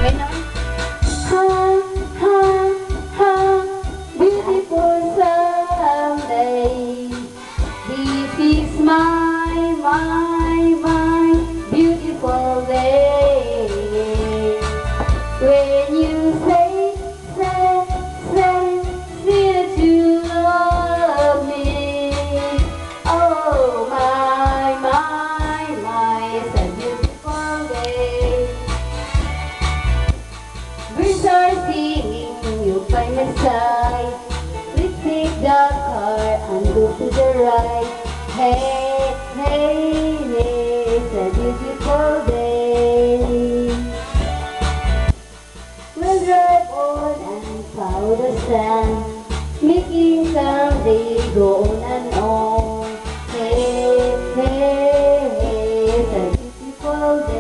Ganon. Ha, ha, ha, beautiful someday. This is my beautiful day. When you say that you love me. Oh my, it's a beautiful day. Birds are singing, you by my side. Let's take the car and go to the right. Hey, it's a beautiful day. We'll drive on and follow the sun, making someday go on and on. Hey, it's a beautiful day.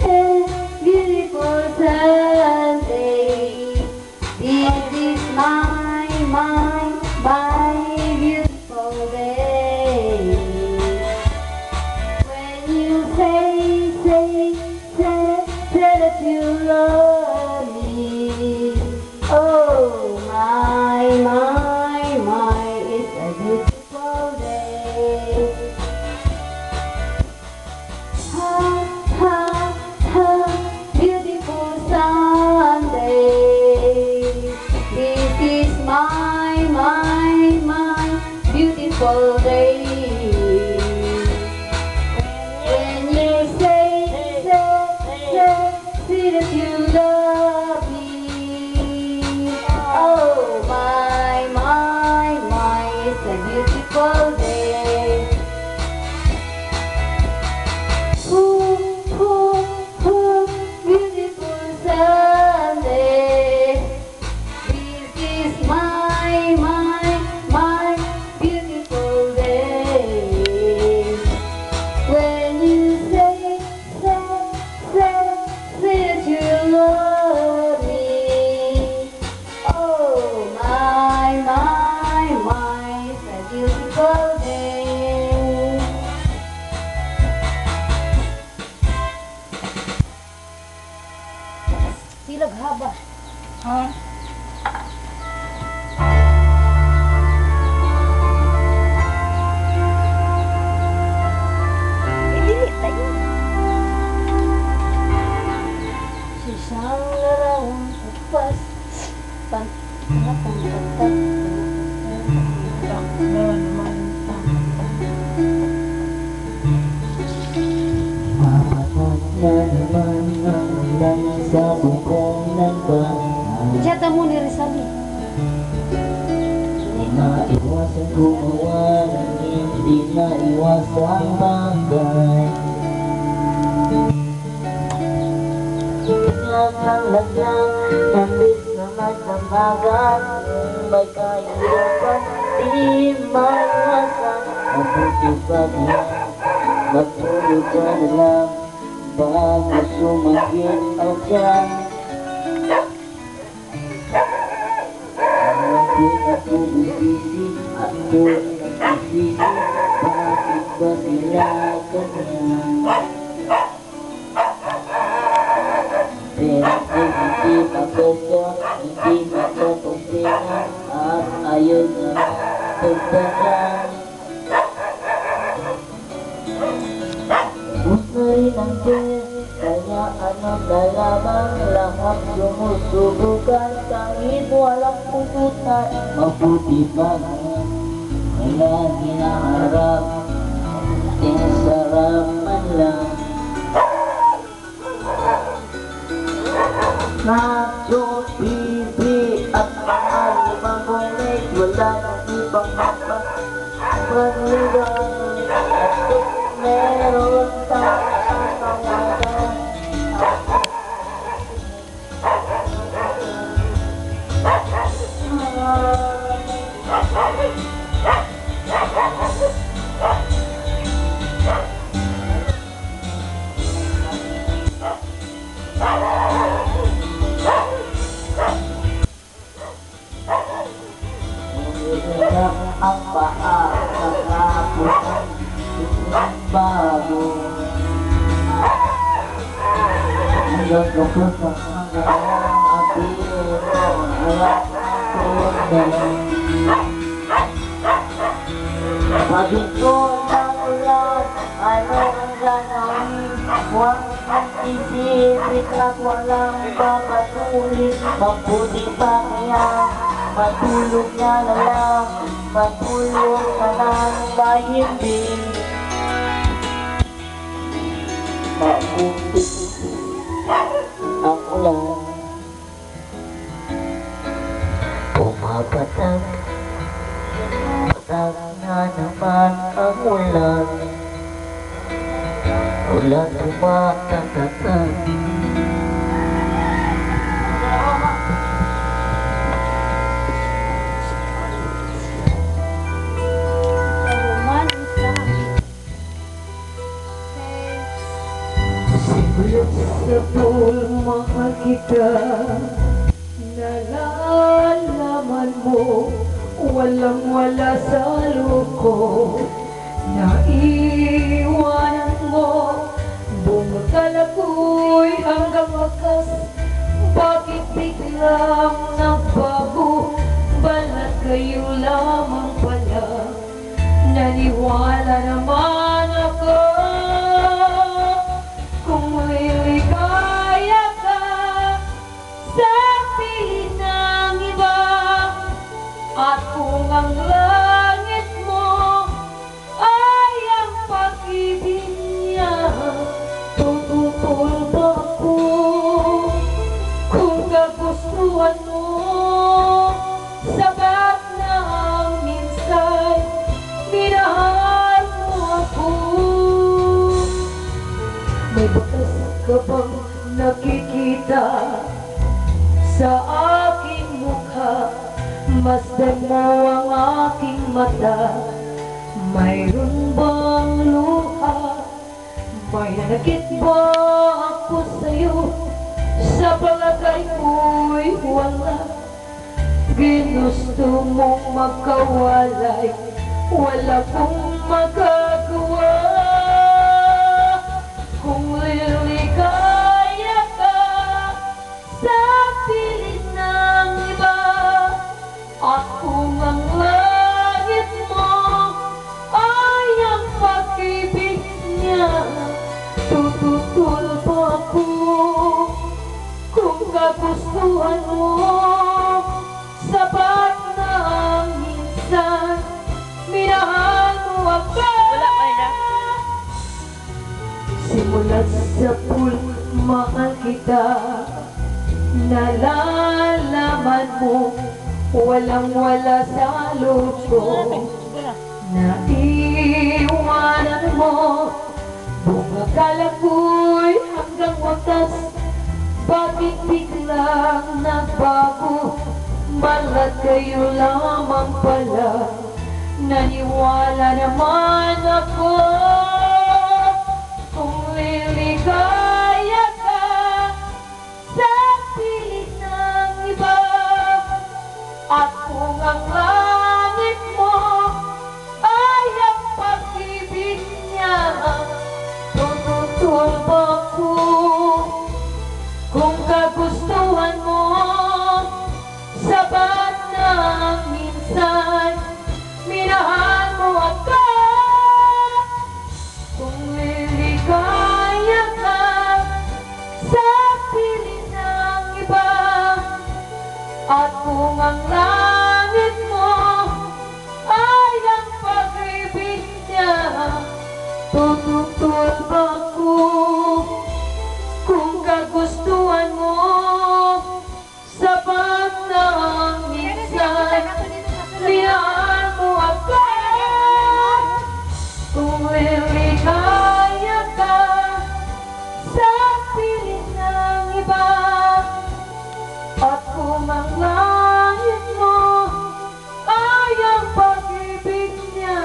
Hey, beautiful Sunday. This is my beautiful day. When you say that you love me. Oh my, it's a beautiful day. Ha, ha, ha, beautiful Sunday. This is my beautiful day. When you say that you love me. Oh my, it's a beautiful day. Beautiful Sunday. This is my beautiful day. When you say that you love me. Oh my, it's a beautiful day. Silag haba. Ha? Dili tayo. Sisang larawang upas. Panapang sa bukong ng bahay. Ijata mo ni Rizali. Di na iwasan gumawa ng hindi na iwasan bagay. Naglalagyan ng bis na nagdamagan. May kahirapan, di maiwasan. Mabuti pa niya, magtulog ka na lang bago sumagit ang tiyan. Di ako busisi, ako'y nagsisisi. Bakit ba sila ganyan? Pero hindi magusto, hindi matutumpinan, at ayaw na tagtagan. Gusto rin ang Diyos, kaya anong lalaman, lahat sumusubukan, kahit walang pututan. Mabuti pa nga, wala hinaharap, sarap man lang. Nacho, pipi, at mga limang bulit, wala nang ibang mapapagaligan. At kung meron tayo sa kawagan, ang paa, nakapos bago. Hanggang kapag ang ganang apihin mo, wala tunay. Pagin ko ng ulan, ano ang gagawin? Huwag mong isipin at walang papatuloy. Mabuti pa kaya, matulog na lang, matulog na lang mahimbing. Mabuti ang ulan, pumapatag. Patag na naman ang ulan, ulan tumatatag. Simulat sa pool, mahal kita. Nalalaman mo, walang-wala sa loob ko. Naiwanan mo, bumagal ako'y hanggang wakas. Bakit biglang nagbago? Balat kayo lamang pala. Naniwala naman ako kung liligaya ka sa piling ng iba. At kung ang langit mo ay ang pag-ibig niya, tututol ba ako kung kagustuhan mo? Sabat na ang minsan, minahal mo ako. May bakas ka bang nakikita sa aking mukha? Masdan mo ang aking mata. Mayroon bang luha? May nanakit ba ako sa'yo? Sa palagay ko'y wala. Ginusto mong magkawalay, wala kong magagawa. Kung liligaya ka sa piling ng iba, at kung ang langit mo ay ang pag-ibig niya, tututol pa ako kung kagustuhan mo. Sapat na ang minsan, minahal mo ako. Simulat sa pool, mahal kita. Nalalaman mo, walang-wala sa loob ko. Naiwanan mo, bumagal ako'y hanggang wakas. Bakit biglang nagbago? Balat kayo lamang pala. Naniwala naman ako kung liligaya ka sa piling ng iba. At kung ang langit mo ay ang pag-ibig niya, tututol ba ako kung kagustuhan mo? Sabat na ang minsan, minahal mo ako. Kung liligaya ka sa piling ng iba, at kung ang langit mo ay ang pag-ibig niya, tututol ba ako kung kagustuhan mo? Sapat na ang minsan, minahal mo ako. Kung liligaya ka sa piling ng iba, at kung ang langit mo ay ang pag-ibig niya,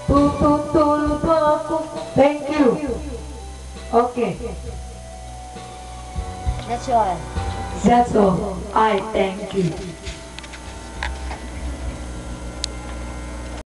tututol ba ako? Thank you. Okay. That's all. That's all. I thank you.